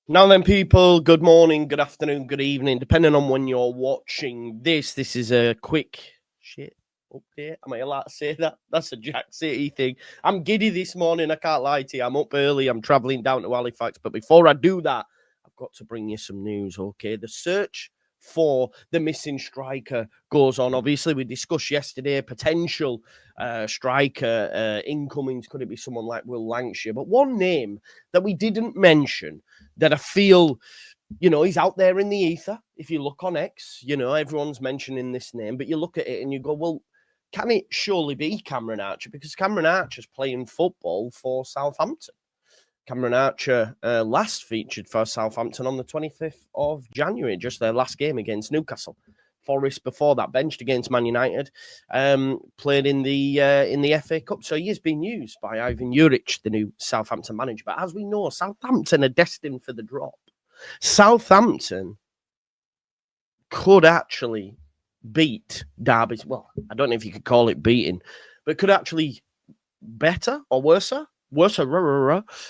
Now then, people, good morning, good afternoon, good evening, depending on when you're watching this. This is a quick update. Am I allowed to say that? That's a Jack City thing. I'm giddy this morning, I can't lie to you. I'm up early, I'm travelling down to Halifax. But before I do that, I've got to bring you some news, okay? The search for the missing striker goes on. Obviously, we discussed yesterday potential striker incomings. Could it be someone like Will Lancashire? But one name that we didn't mention that I feel, he's out there in the ether. If you look on X, everyone's mentioning this name, but you look at it and you go, well, can it surely be Cameron Archer? Because Cameron Archer's playing football for Southampton. Cameron Archer last featured for Southampton on the 25th of January, just their last game against Newcastle. Forest before that, benched against Man United, played in the FA Cup. So he has been used by Ivan Juric, the new Southampton manager. But as we know, Southampton are destined for the drop. Southampton could actually beat Derby's. Well, I don't know if you could call it beating, but could actually better or worse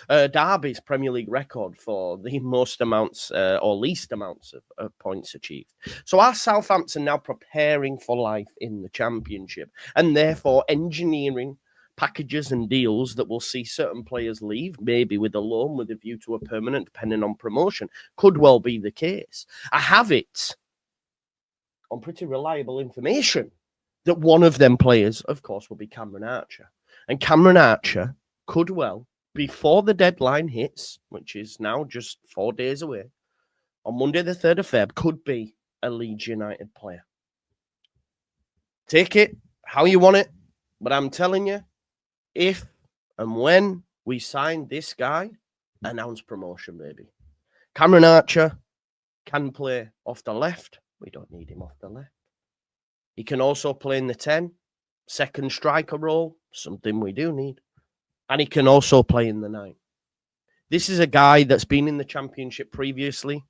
Derby's Premier League record for the most amounts or least amounts of points achieved. So are Southampton now preparing for life in the Championship and therefore engineering packages and deals that will see certain players leave, maybe with a loan with a view to a permanent, depending on promotion? Could well be the case. I have it on pretty reliable information that one of them players, of course, will be Cameron Archer. And Cameron Archer could well, before the deadline hits, which is now just 4 days away, on Monday the 3rd of Feb, could be a Leeds United player. Take it how you want it, but I'm telling you, if and when we sign this guy, announce promotion, baby. Cameron Archer can play off the left. We don't need him off the left. He can also play in the 10, second striker role, something we do need. And he can also play in the 9. This is a guy that's been in the Championship previously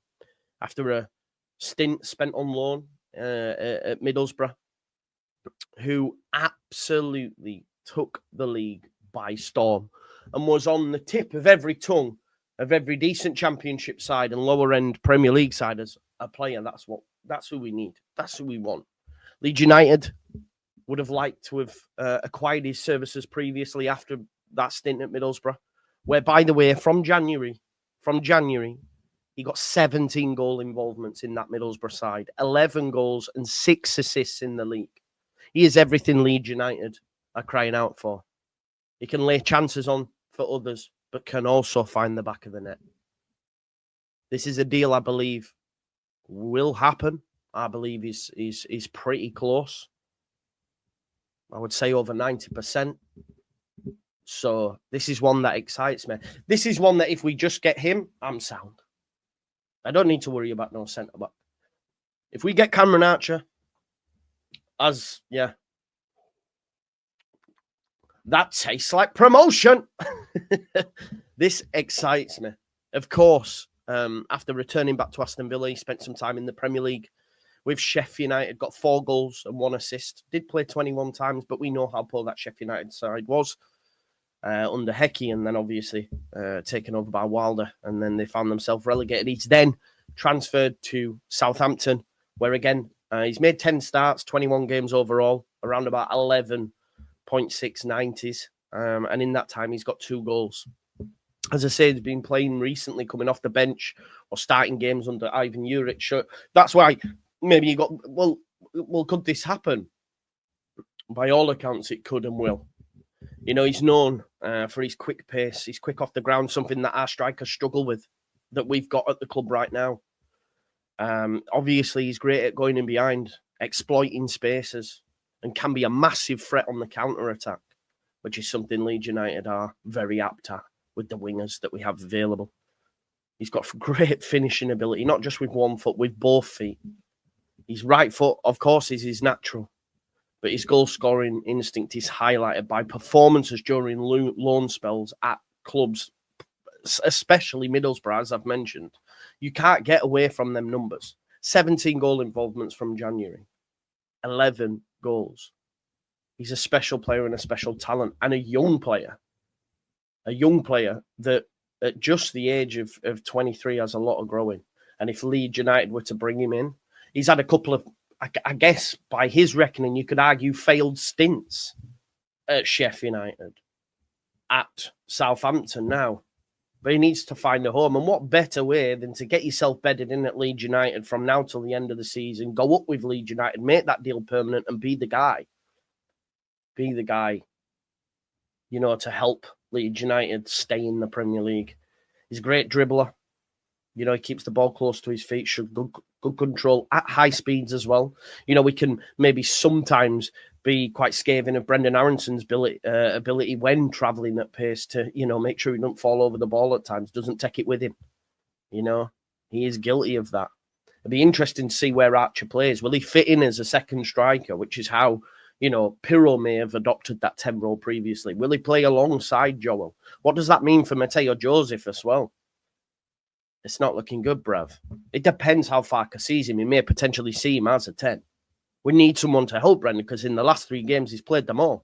after a stint spent on loan at Middlesbrough, who absolutely took the league by storm and was on the tip of every tongue of every decent Championship side and lower end Premier League side as a player. That's who we need. That's who we want. Leeds United would have liked to have acquired his services previously after that stint at Middlesbrough, where, by the way, from January, he got 17 goal involvements in that Middlesbrough side, 11 goals and 6 assists in the league. He is everything Leeds United are crying out for. He can lay chances on for others, but can also find the back of the net. This is a deal I believe will happen. I believe is pretty close. I would say over 90%. So this is one that excites me. This is one that if we just get him, I'm sound. I don't need to worry about no centre-back. If we get Cameron Archer, that tastes like promotion. This excites me. Of course, after returning back to Aston Villa, he spent some time in the Premier League with Sheffield United, got 4 goals and 1 assist. Did play 21 times, but we know how poor that Sheffield United side was under Hecky, and then obviously taken over by Wilder, and then they found themselves relegated. He's then transferred to Southampton, where again, he's made 10 starts, 21 games overall, around about 11.6 90s, and in that time, he's got 2 goals. As I say, he's been playing recently, coming off the bench or starting games under Ivan Juric. So that's why maybe you got, well, could this happen? By all accounts, it could and will. He's known for his quick pace. He's quick off the ground, something that our strikers struggle with, that we've got at the club right now. Obviously, he's great at going in behind, exploiting spaces, and can be a massive threat on the counter-attack, which is something Leeds United are very apt at with the wingers that we have available. He's got great finishing ability, not just with one foot, with both feet. His right foot, of course, is his natural, but his goal-scoring instinct is highlighted by performances during loan spells at clubs, especially Middlesbrough, as I've mentioned. You can't get away from them numbers. 17 goal involvements from January, 11 goals. He's a special player and a special talent, and a young player that at just the age of 23 has a lot of growing. And if Leeds United were to bring him in, he's had a couple of, I guess, by his reckoning, you could argue failed stints at Sheffield United, at Southampton now. But he needs to find a home. And what better way than to get yourself bedded in at Leeds United from now till the end of the season, go up with Leeds United, make that deal permanent and be the guy. Be the guy, you know, to help Leeds United stay in the Premier League. He's a great dribbler. You know, he keeps the ball close to his feet, should good control at high speeds as well. You know, we can maybe sometimes be quite scathing of Brendan Aaronson's ability when travelling at pace to, you know, make sure he doesn't fall over the ball at times, doesn't take it with him. You know, he is guilty of that. It'd be interesting to see where Archer plays. Will he fit in as a second striker, which is how, you know, Pirro may have adopted that 10 role previously. Will he play alongside Joel? What does that mean for Mateo Joseph as well? It's not looking good, bruv. It depends how Farke sees him. He may potentially see him as a 10. We need someone to help Brendan because in the last 3 games, he's played them all.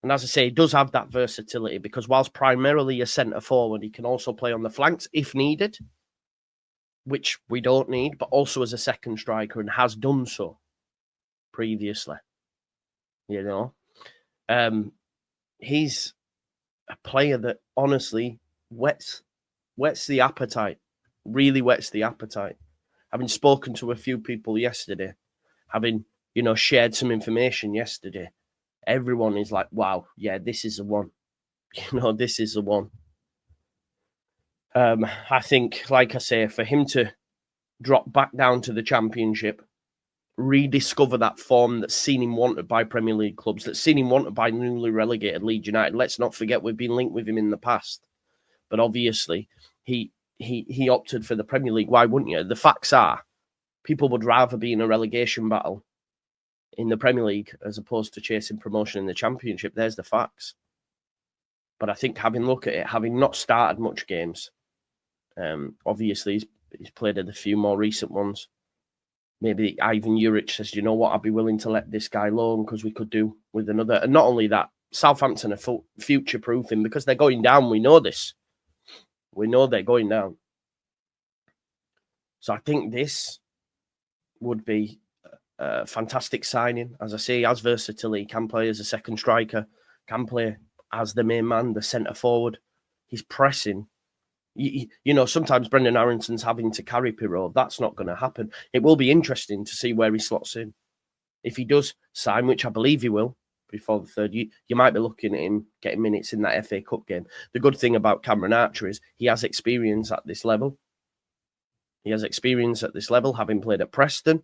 And as I say, he does have that versatility because whilst primarily a centre forward, he can also play on the flanks if needed, which we don't need, but also as a second striker and has done so previously. You know, he's a player that honestly whets the appetite, really whets the appetite. Having spoken to a few people yesterday, having, you know, shared some information yesterday, everyone is like, wow, yeah, this is the one. You know, this is the one. I think, like I say, for him to drop back down to the Championship, rediscover that form that's seen him wanted by Premier League clubs, that's seen him wanted by newly relegated Leeds United. Let's not forget we've been linked with him in the past. But obviously, he opted for the Premier League. Why wouldn't you? The facts are, people would rather be in a relegation battle in the Premier League as opposed to chasing promotion in the Championship. There's the facts. But I think having a look at it, having not started much games, obviously he's played in a few more recent ones. Maybe Ivan Juric says, you know what, I'd be willing to let this guy alone because we could do with another. And not only that, Southampton are future-proofing because they're going down. We know this. We know they're going down. So I think this would be a fantastic signing. As I say, he has versatility. He can play as a second striker, can play as the main man, the centre forward. He's pressing. You know, sometimes Brendan Aaronson's having to carry Pirro. That's not going to happen. It will be interesting to see where he slots in. If he does sign, which I believe he will, before the third, you might be looking at him getting minutes in that FA Cup game. The good thing about Cameron Archer is he has experience at this level. He has experience at this level, having played at Preston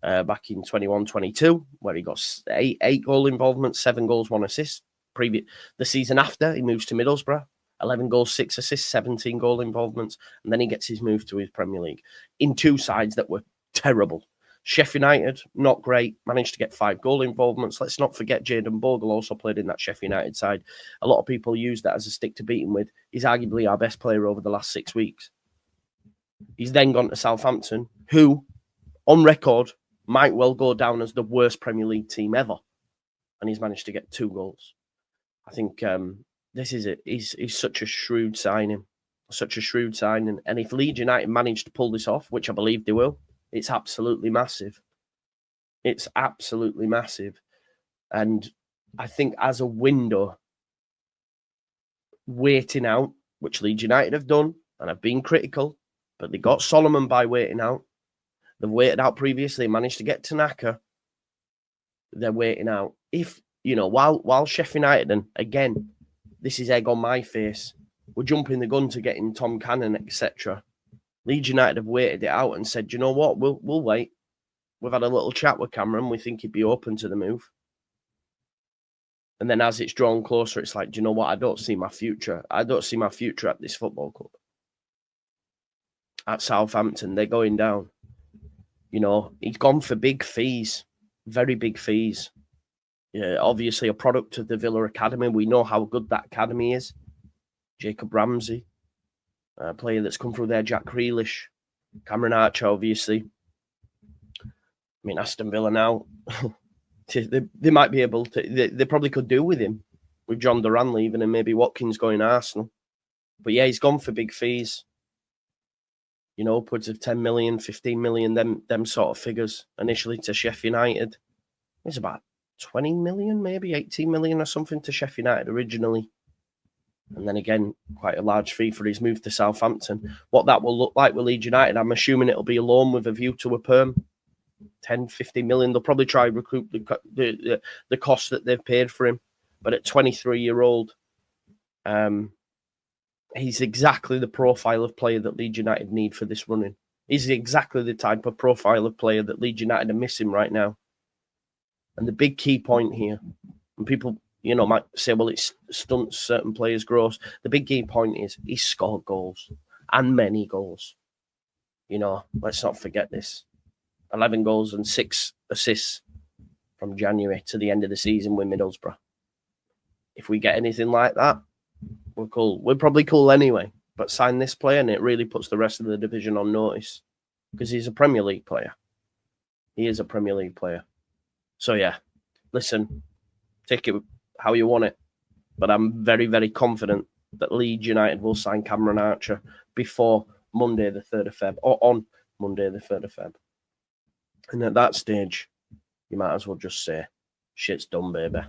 back in 21-22, where he got eight goal involvements, 7 goals, 1 assist. The season after, he moves to Middlesbrough. 11 goals, 6 assists, 17 goal involvements, and then he gets his move to his Premier League in 2 sides that were terrible. Sheffield United, not great, managed to get 5 goal involvements. Let's not forget Jayden Bogle also played in that Sheffield United side. A lot of people use that as a stick to beat him with. He's arguably our best player over the last 6 weeks. He's then gone to Southampton, who, on record, might well go down as the worst Premier League team ever. And he's managed to get 2 goals. I think... this is it. He's such a shrewd signing. Such a shrewd signing. And if Leeds United manage to pull this off, which I believe they will, it's absolutely massive. It's absolutely massive. And I think as a window, waiting out, which Leeds United have done, and I've been critical, but they got Solomon by waiting out. They've waited out previously, managed to get Tanaka. They're waiting out. If, you know, while Sheffield United, and again, this is egg on my face, we're jumping the gun to getting Tom Cannon, etc. Leeds United have waited it out and said, you know what, we'll wait. We've had a little chat with Cameron. We think he'd be open to the move. And then as it's drawn closer, it's like, do you know what? I don't see my future. I don't see my future at this football club. At Southampton, they're going down. You know, he's gone for big fees, very big fees. Yeah, obviously a product of the Villa Academy. We know how good that academy is. Jacob Ramsey, a player that's come through there. Jack Grealish, Cameron Archer, obviously. I mean, Aston Villa now, they might be able to, they probably could do with him, with John Duran leaving and maybe Watkins going to Arsenal. But yeah, he's gone for big fees. You know, upwards of 10 million, 15 million, them sort of figures initially to Sheffield United. It's about 20 million, maybe 18 million or something to Sheffield United originally. And then again, quite a large fee for his move to Southampton. What that will look like with Leeds United, I'm assuming it'll be a loan with a view to a perm. 10, 50 million. They'll probably try and recoup the cost that they've paid for him. But at 23-year-old, he's exactly the profile of player that Leeds United need for this running. He's exactly the type of profile of player that Leeds United are missing right now. And the big key point here, and people, you know, might say, well, it stunts certain players' growth. The big key point is he's scored goals, and many goals. You know, let's not forget this. 11 goals and 6 assists from January to the end of the season with Middlesbrough. If we get anything like that, we're cool. We're probably cool anyway. But sign this player and it really puts the rest of the division on notice because he's a Premier League player. He is a Premier League player. So yeah, listen, take it how you want it. But I'm very, very confident that Leeds United will sign Cameron Archer before Monday the 3rd of Feb, or on Monday the 3rd of Feb. And at that stage, you might as well just say, shit's done, baby.